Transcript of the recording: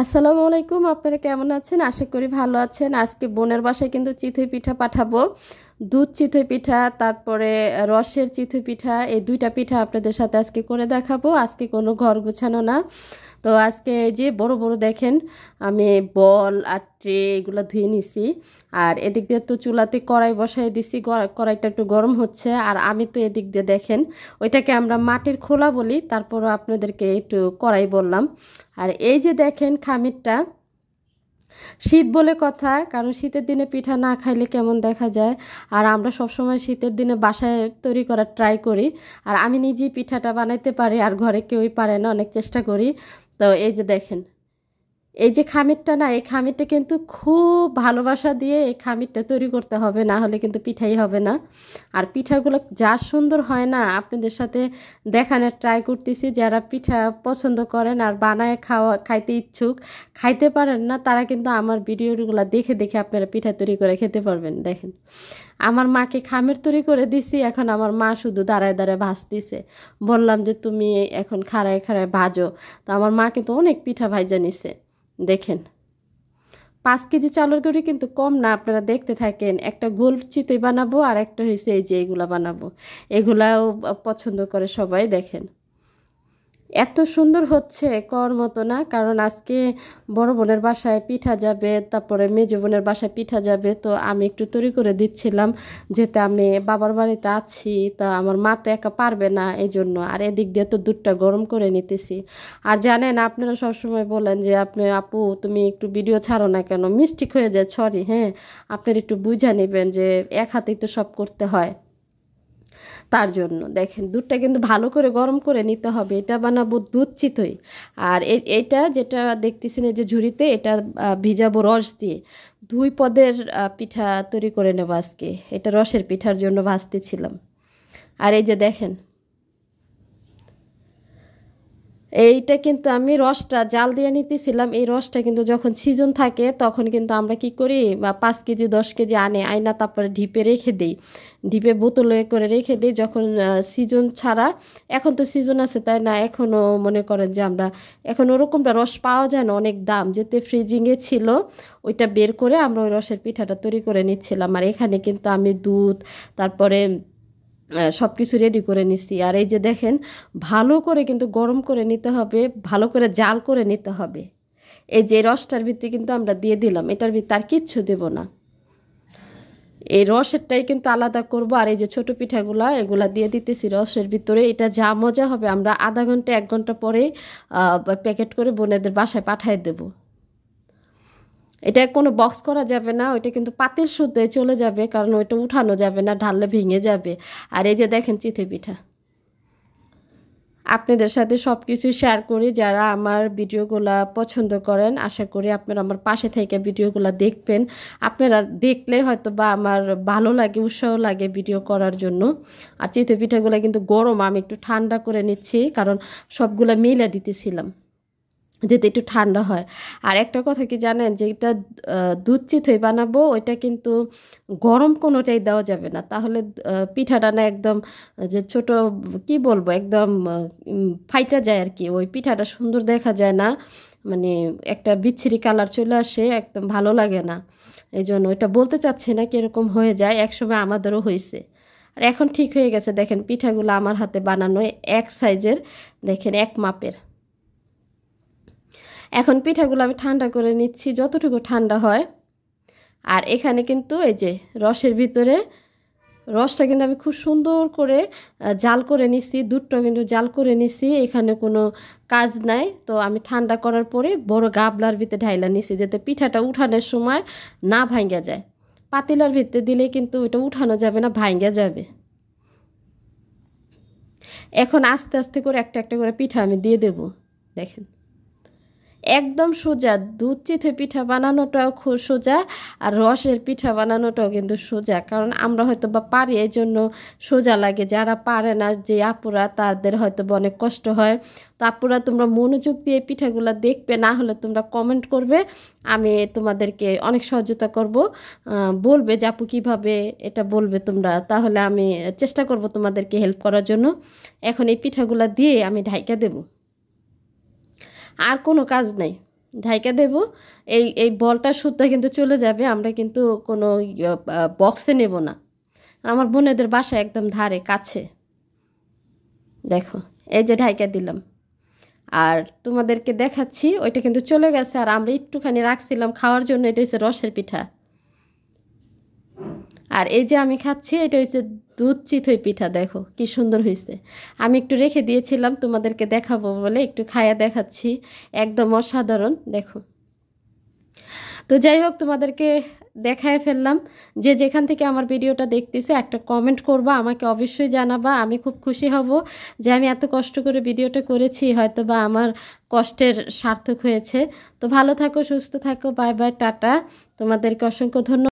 আসসালামু আলাইকুম, আপনারা কেমন আছেন? আশা করি ভালো আছেন। আজকে বোনের বাসায় কিন্তু চিতই পিঠা পাঠাবো। দুধ চিতই পিঠা, তারপরে রসের চিতই পিঠা, এই দুইটা পিঠা আপনাদের সাথে আজকে করে দেখাবো। আজকে কোনো ঘর গোছানো না। তো আজকে এই যে বড় বড় দেখেন, আমি বল আর ট্রে এগুলো ধুয়ে নিছি। আর এদিক দিয়ে তো চুলাতে কড়াই বসাই দিছি, কড়াইটা একটু গরম হচ্ছে। আর আমি তো এদিক দিয়ে দেখেন, ওইটাকে আমরা মাটির খোলা বলি, তারপরও আপনাদেরকে একটু কড়াই বললাম। আর এই যে দেখেন খামিরটা, শীত বলে কথা, কারণ শীতের দিনে পিঠা না খাইলে কেমন দেখা যায়। আর আমরা সবসময় শীতের দিনে বাসায় তৈরি করার ট্রাই করি। আর আমি নিজেই পিঠাটা বানাইতে পারি, আর ঘরে কেউই পারে না, অনেক চেষ্টা করি। তো এই যে দেখেন, এই যে খামিরটা না, এই খামিরটা কিন্তু খুব ভালোবাসা দিয়ে এই খামিরটা তৈরি করতে হবে, না হলে কিন্তু পিঠাই হবে না। আর পিঠাগুলো যা সুন্দর হয় না, আপনাদের সাথে দেখানোর ট্রাই করতেছি। যারা পিঠা পছন্দ করেন আর বানায় খাইতে ইচ্ছুক, খাইতে পারেন না, তারা কিন্তু আমার ভিডিওগুলো দেখে দেখে আপনারা পিঠা তৈরি করে খেতে পারবেন। দেখেন, আমার মাকে খামির তৈরি করে দিছি, এখন আমার মা শুধু দাঁড়ায় দাঁড়ায় ভাজতেছে। বললাম যে তুমি এখন খাড়ায় খাড়ায় ভাজো। তো আমার মা কিন্তু অনেক পিঠা ভাইজা নিছে। দেখেন, 5 কেজি চালের গুঁড়ি কিন্তু কম না, আপনারা দেখতে থাকেন। একটা গোল চিতই বানাবো, আর একটা হয়েছে এই যে এগুলা বানাবো। এগুলাও পছন্দ করে সবাই। দেখেন এত সুন্দর হচ্ছে, কর মতো না। কারণ আজকে বড় বোনের বাসায় পিঠা যাবে, তারপরে মেজো বোনের বাসায় পিঠা যাবে। তো আমি একটু তৈরি করে দিচ্ছিলাম, যেতে আমি বাবার বাড়িতে আছি। তা আমার মা তো একা পারবে না, এই জন্য। আর এদিক দিয়ে তো দুধটা গরম করে নিতেছি। আর জানেন, আপনারা সবসময় বলেন যে আপু তুমি একটু ভিডিও ছাড়ো না কেন, মিস্টেক হয়ে যায়, সরি। হ্যাঁ, আপনারা একটু বুঝে নেবেন যে এক হাতেই তো সব করতে হয়। তার জন্য দেখেন, দুধটা কিন্তু ভালো করে গরম করে নিতে হবে। এটা বানাবো দুধ চিতই। আর এইটা যেটা দেখতেছেন এই যে ঝুড়িতে, এটা ভিজাবো রস দিয়ে। 2 পদের পিঠা তৈরি করে নেবো আজকে। এটা রসের পিঠার জন্য ভাজতেছিলাম। আর এই যে দেখেন, এইটা কিন্তু আমি রসটা জাল দিয়ে নিতেছিলাম। এই রসটা কিন্তু যখন সিজন থাকে তখন কিন্তু আমরা কি করি, বা 5 কেজি 10 কেজি আয়না, তারপরে ঢিপে রেখে দিই। ঢিপে বোতলে করে রেখে দিই যখন সিজন ছাড়া। এখন তো সিজন আছে, তাই না? এখনও মনে করেন যে আমরা এখন ওরকমটা রস পাওয়া যায় না, অনেক দাম। যেতে ফ্রিজিংয়ে ছিল, ওইটা বের করে আমরা ওই রসের পিঠাটা তৈরি করে নিচ্ছিলাম। আর এখানে কিন্তু আমি দুধ, তারপরে সব কিছু রেডি করে নিছি। আর এই যে দেখেন, ভালো করে কিন্তু গরম করে নিতে হবে, ভালো করে জাল করে নিতে হবে। এই যে রসটার ভিতরে কিন্তু আমরা দিয়ে দিলাম, এটার ভিতরে আর কিচ্ছু দেব না। এই রসেরটাই কিন্তু আলাদা করব। আর এই যে ছোট পিঠাগুলা, এগুলা দিয়ে দিতেছি রসের ভিতরে। এটা যা মজা হবে, আমরা আধা ঘন্টা 1 ঘন্টা পরে প্যাকেট করে বোনেদের বাসায় পাঠিয়ে দেব। এটা কোনো বক্স করা যাবে না, ওইটা কিন্তু পাতিল শুদ্ধে চলে যাবে, কারণ ওইটা উঠানো যাবে না, ঢাললে ভেঙে যাবে। আর এই যে দেখেন চিতই পিঠা, আপনাদের সাথে সব কিছু শেয়ার করি। যারা আমার ভিডিওগুলা পছন্দ করেন, আশা করি আপনারা আমার পাশে থেকে ভিডিওগুলা দেখবেন। আপনারা দেখলে হয়তো বা আমার ভালো লাগে, উৎসাহ লাগে ভিডিও করার জন্য। আর চিতই পিঠাগুলো কিন্তু গরম, আমি একটু ঠান্ডা করে নিচ্ছি, কারণ সবগুলা মিলে দিতেছিলাম যাতে একটু ঠান্ডা হয়। আর একটা কথা কি জানেন, যে এটা দুধ চিতই বানাবো, ওইটা কিন্তু গরম কোনোটাই দেওয়া যাবে না, তাহলে পিঠাটা না একদম যে ছোট, কি বলবো, একদম ফাইটা যায় আর কি। ওই পিঠাটা সুন্দর দেখা যায় না, মানে একটা বিচ্ছিরি কালার চলে আসে, একদম ভালো লাগে না। এই জন্য ওইটা বলতে চাচ্ছি না কীরকম হয়ে যায়, একসময় আমাদেরও হয়েছে। আর এখন ঠিক হয়ে গেছে। দেখেন পিঠাগুলো আমার হাতে বানানো, এক সাইজের, দেখেন এক মাপের। এখন পিঠাগুলো আমি ঠান্ডা করে নিচ্ছি, যতটুকু ঠান্ডা হয়। আর এখানে কিন্তু এই যে রসের ভিতরে, রসটা কিন্তু আমি খুব সুন্দর করে জাল করে নিছি, দুধটাও কিন্তু জাল করে নিছি, এখানে কোনো কাজ নাই। তো আমি ঠান্ডা করার পরে বড় গাবলার ভিতরে ঢাইলা নিছি, যাতে পিঠাটা উঠানোর সময় না ভাঙ্গা যায়। পাতিলার ভিতরে দিলে কিন্তু ওইটা উঠানো যাবে না, ভাঙ্গা যাবে। এখন আস্তে আস্তে করে একটা একটা করে পিঠা আমি দিয়ে দেব। দেখেন একদম সোজা, দুধ চিতই পিঠা বানানোটাও খুব সোজা, আর রসের পিঠা বানানোটাও কিন্তু সোজা। কারণ আমরা হয়তো বা পারি, এই জন্য সোজা লাগে। যারা পারে না, যে আপুরা, তাদের হয়তো বা অনেক কষ্ট হয়। তো আপুরা, তোমরা মনোযোগ দিয়ে পিঠাগুলো দেখবে, না হলে তোমরা কমেন্ট করবে, আমি তোমাদেরকে অনেক সহযোগিতা করব। বলবে যে আপু কীভাবে, এটা বলবে তোমরা, তাহলে আমি চেষ্টা করব তোমাদেরকে হেল্প করার জন্য। এখন এই পিঠাগুলো দিয়ে আমি ঢাইকা দেব, আর কোনো কাজ নাই। ঢাইকা দেব। এই বলটা সুদ্ধা কিন্তু চলে যাবে, আমরা কিন্তু কোনো বক্সে নেব না। আমার বোনেদের বাসা একদম ধারে কাছে। দেখো এই যে ঢাইকা দিলাম, আর তোমাদেরকে দেখাচ্ছি ওইটা কিন্তু চলে গেছে। আর আমরা একটুখানি রাখছিলাম খাওয়ার জন্য, এটা হচ্ছে রসের পিঠা। আর এই যে আমি খাচ্ছি এটা হচ্ছে দুধ চিতই পিঠা। দেখো কি সুন্দর হয়েছে। আমি একটু রেখে দিয়েছিলাম তোমাদেরকে দেখাবো বলে, একটু খাইয়া দেখাচ্ছি, একদম অসাধারণ। দেখো, তো যাই হোক তোমাদেরকে দেখায় ফেললাম। যে যেখান থেকে আমার ভিডিওটা দেখতেছো একটা কমেন্ট করবা, আমাকে অবশ্যই জানাবা। আমি খুব খুশি হব যে আমি এত কষ্ট করে ভিডিওটা করেছি, হয়তো বা আমার কষ্টের সার্থক হয়েছে। তো ভালো থাকো, সুস্থ থাকো, বাই বাই, টাটা। তোমাদেরকে অসংখ্য ধন্যবাদ।